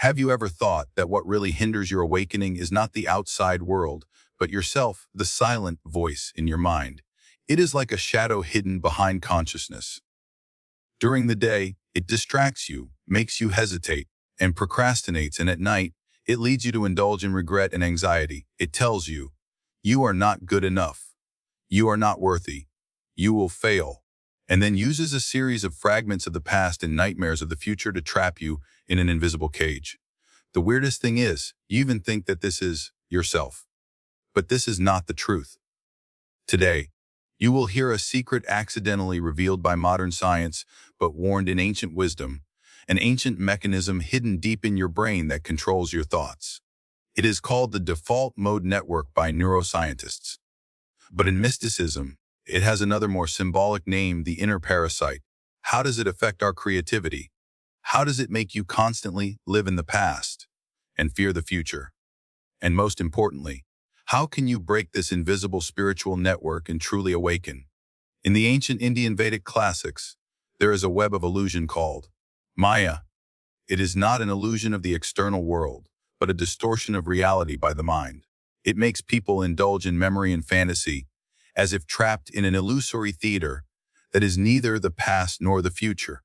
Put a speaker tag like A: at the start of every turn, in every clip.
A: Have you ever thought that what really hinders your awakening is not the outside world, but yourself, the silent voice in your mind? It is like a shadow hidden behind consciousness. During the day, it distracts you, makes you hesitate, and procrastinates, and at night, it leads you to indulge in regret and anxiety. It tells you, you are not good enough. You are not worthy. You will fail. And then uses a series of fragments of the past and nightmares of the future to trap you in an invisible cage. The weirdest thing is, you even think that this is yourself. But this is not the truth. Today, you will hear a secret accidentally revealed by modern science, but warned in ancient wisdom, an ancient mechanism hidden deep in your brain that controls your thoughts. It is called the default mode network by neuroscientists. But in mysticism, it has another more symbolic name, the inner parasite. How does it affect our creativity? How does it make you constantly live in the past and fear the future? And most importantly, how can you break this invisible spiritual network and truly awaken? In the ancient Indian Vedic classics, there is a web of illusion called Maya. It is not an illusion of the external world, but a distortion of reality by the mind. It makes people indulge in memory and fantasy, as if trapped in an illusory theater that is neither the past nor the future.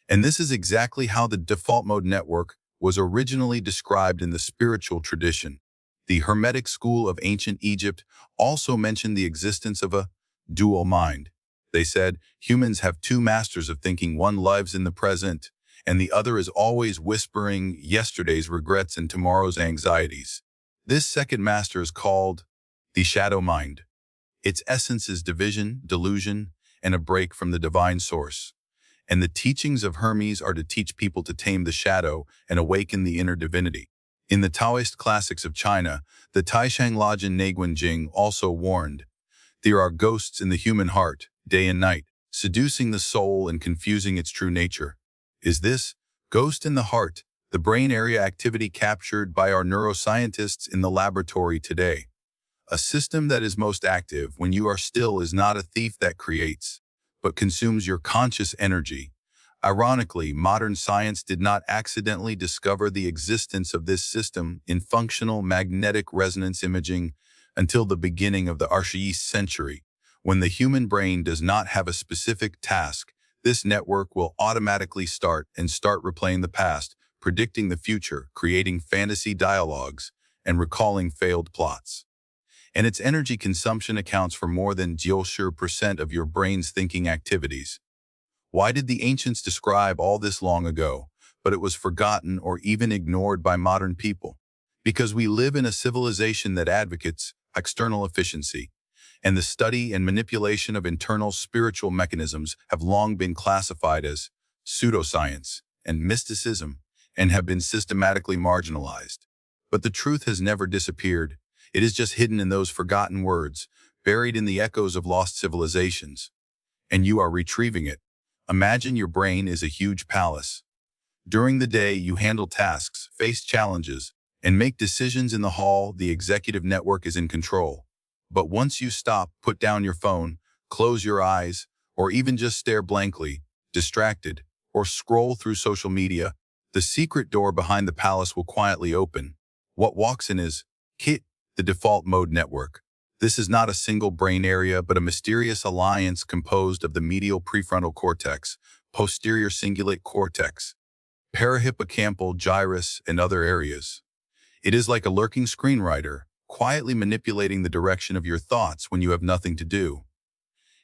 A: And this is exactly how the default mode network was originally described in the spiritual tradition. The Hermetic school of ancient Egypt also mentioned the existence of a dual mind. They said, humans have two masters of thinking. One lives in the present, and the other is always whispering yesterday's regrets and tomorrow's anxieties. This second master is called the shadow mind. Its essence is division, delusion, and a break from the divine source. And the teachings of Hermes are to teach people to tame the shadow and awaken the inner divinity. In the Taoist classics of China, the Taishang Lojin Naguan Jing also warned, there are ghosts in the human heart, day and night, seducing the soul and confusing its true nature. Is this ghost in the heart the brain area activity captured by our neuroscientists in the laboratory today? A system that is most active when you are still is not a thief that creates, but consumes your conscious energy. Ironically, modern science did not accidentally discover the existence of this system in functional magnetic resonance imaging until the beginning of the 20th century. When the human brain does not have a specific task, this network will automatically start replaying the past, predicting the future, creating fantasy dialogues, and recalling failed plots. And its energy consumption accounts for more than 90% of your brain's thinking activities. Why did the ancients describe all this long ago, but it was forgotten or even ignored by modern people? Because we live in a civilization that advocates external efficiency, and the study and manipulation of internal spiritual mechanisms have long been classified as pseudoscience and mysticism and have been systematically marginalized. But the truth has never disappeared. It is just hidden in those forgotten words, buried in the echoes of lost civilizations. And you are retrieving it. Imagine your brain is a huge palace. During the day, you handle tasks, face challenges, and make decisions in the hall. The executive network is in control. But once you stop, put down your phone, close your eyes, or even just stare blankly, distracted, or scroll through social media, the secret door behind the palace will quietly open. What walks in is KIT, the default mode network. This is not a single brain area, but a mysterious alliance composed of the medial prefrontal cortex, posterior cingulate cortex, parahippocampal gyrus, and other areas. It is like a lurking screenwriter, quietly manipulating the direction of your thoughts when you have nothing to do.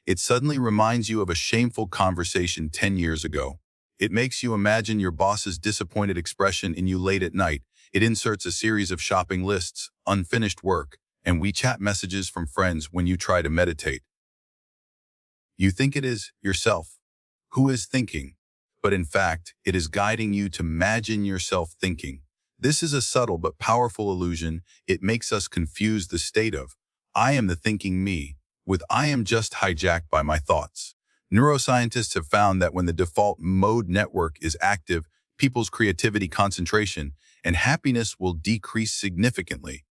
A: It suddenly reminds you of a shameful conversation 10 years ago. It makes you imagine your boss's disappointed expression in you late at night. It inserts a series of shopping lists, unfinished work, and WeChat messages from friends when you try to meditate. You think it is yourself who is thinking, but in fact, it is guiding you to imagine yourself thinking. This is a subtle but powerful illusion. It makes us confuse the state of I am the thinking me with I am just hijacked by my thoughts. Neuroscientists have found that when the default mode network is active, people's creativity, concentration, and happiness will decrease significantly.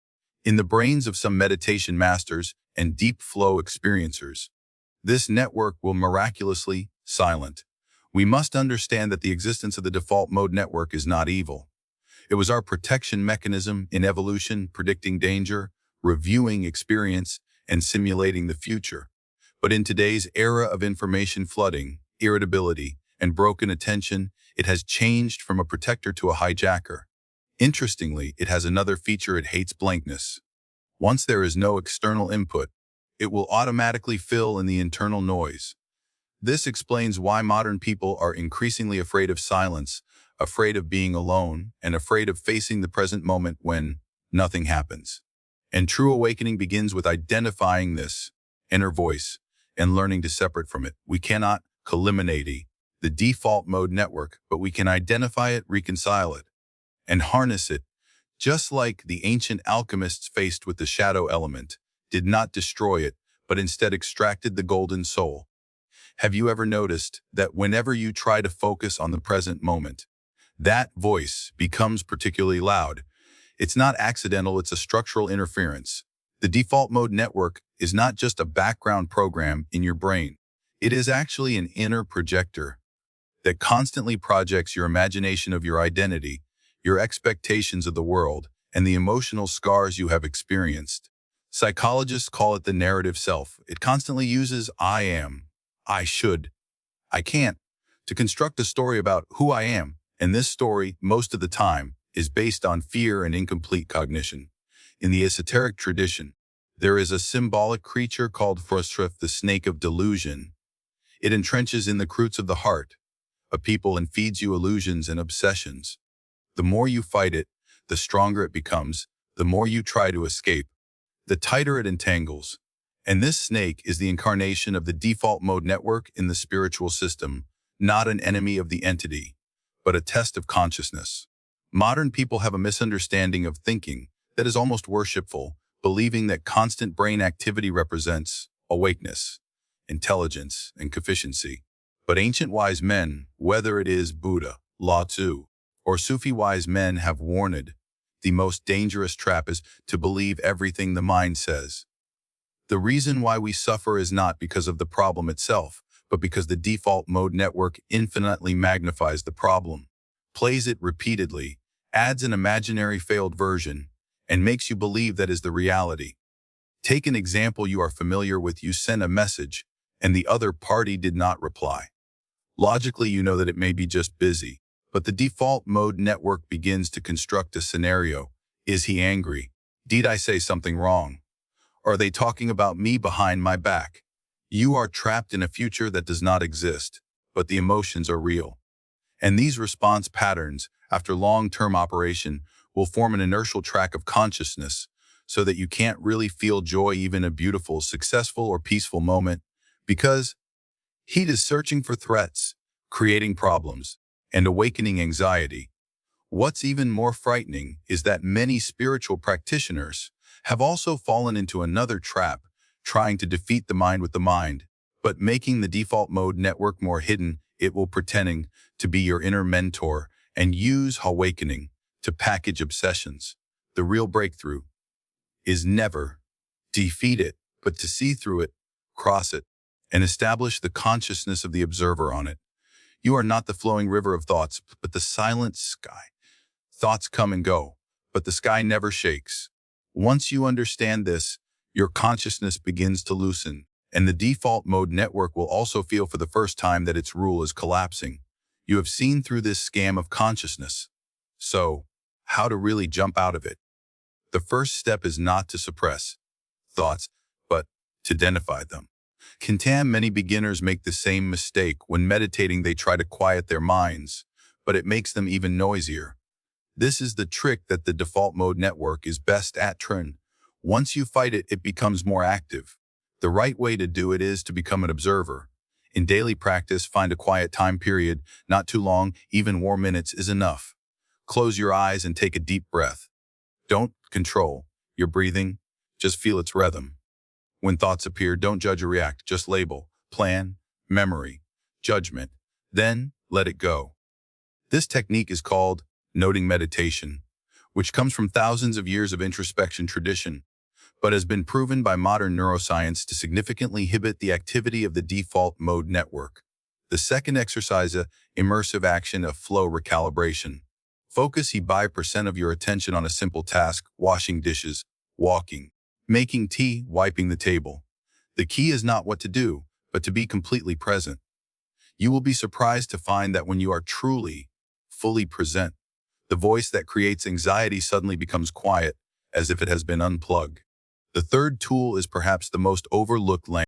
A: In the brains of some meditation masters and deep flow experiencers, this network will miraculously silent. We must understand that the existence of the default mode network is not evil. It was our protection mechanism in evolution, predicting danger, reviewing experience, and simulating the future. But in today's era of information flooding, irritability, and broken attention, it has changed from a protector to a hijacker. Interestingly, it has another feature: it hates blankness. Once there is no external input, it will automatically fill in the internal noise. This explains why modern people are increasingly afraid of silence, afraid of being alone, and afraid of facing the present moment when nothing happens. And true awakening begins with identifying this inner voice and learning to separate from it. We cannot eliminate the default mode network, but we can identify it, reconcile it, and harness it. Just like the ancient alchemists faced with the shadow element, did not destroy it, but instead extracted the golden soul. Have you ever noticed that whenever you try to focus on the present moment, that voice becomes particularly loud? It's not accidental, it's a structural interference. The default mode network is not just a background program in your brain. It is actually an inner projector that constantly projects your imagination of your identity, your expectations of the world, and the emotional scars you have experienced. Psychologists call it the narrative self. It constantly uses I am, I should, I can't to construct a story about who I am. And this story, most of the time, is based on fear and incomplete cognition. In the esoteric tradition, there is a symbolic creature called Frustra, the snake of delusion. It entrenches in the roots of the heart, a people, and feeds you illusions and obsessions. The more you fight it, the stronger it becomes. The more you try to escape, the tighter it entangles. And this snake is the incarnation of the default mode network in the spiritual system, not an enemy of the entity, but a test of consciousness. Modern people have a misunderstanding of thinking that is almost worshipful, believing that constant brain activity represents awakeness, intelligence, and efficiency. But ancient wise men, whether it is Buddha, Lao Tzu, or Sufi wise men, have warned, the most dangerous trap is to believe everything the mind says. The reason why we suffer is not because of the problem itself, but because the default mode network infinitely magnifies the problem, plays it repeatedly, adds an imaginary failed version, and makes you believe that is the reality. Take an example you are familiar with. You send a message, and the other party did not reply. Logically, you know that it may be just busy, but the default mode network begins to construct a scenario. Is he angry? Did I say something wrong? Are they talking about me behind my back? You are trapped in a future that does not exist, but the emotions are real. And these response patterns, after long-term operation, will form an inertial track of consciousness so that you can't really feel joy, even a beautiful, successful, or peaceful moment, because heat is searching for threats, creating problems, and awakening anxiety. What's even more frightening is that many spiritual practitioners have also fallen into another trap, trying to defeat the mind with the mind, but making the default mode network more hidden. It will pretending to be your inner mentor and use awakening to package obsessions. The real breakthrough is never defeat it, but to see through it, cross it, and establish the consciousness of the observer on it. You are not the flowing river of thoughts, but the silent sky. Thoughts come and go, but the sky never shakes. Once you understand this, your consciousness begins to loosen, and the default mode network will also feel for the first time that its rule is collapsing. You have seen through this scam of consciousness. So, how to really jump out of it? The first step is not to suppress thoughts, but to identify them. Many beginners make the same mistake. When meditating, they try to quiet their minds, but it makes them even noisier. This is the trick that the default mode network is best at. Once you fight it, it becomes more active. The right way to do it is to become an observer. In daily practice, find a quiet time period, not too long, even 4 minutes is enough. Close your eyes and take a deep breath. Don't control your breathing, just feel its rhythm. When thoughts appear, don't judge or react, just label, plan, memory, judgment, then let it go. This technique is called noting meditation, which comes from thousands of years of introspection tradition, but has been proven by modern neuroscience to significantly inhibit the activity of the default mode network. The second exercise is immersive action of flow recalibration. Focus 5% of your attention on a simple task, washing dishes, walking, making tea, wiping the table. The key is not what to do, but to be completely present. You will be surprised to find that when you are truly, fully present, the voice that creates anxiety suddenly becomes quiet, as if it has been unplugged. The third tool is perhaps the most overlooked language.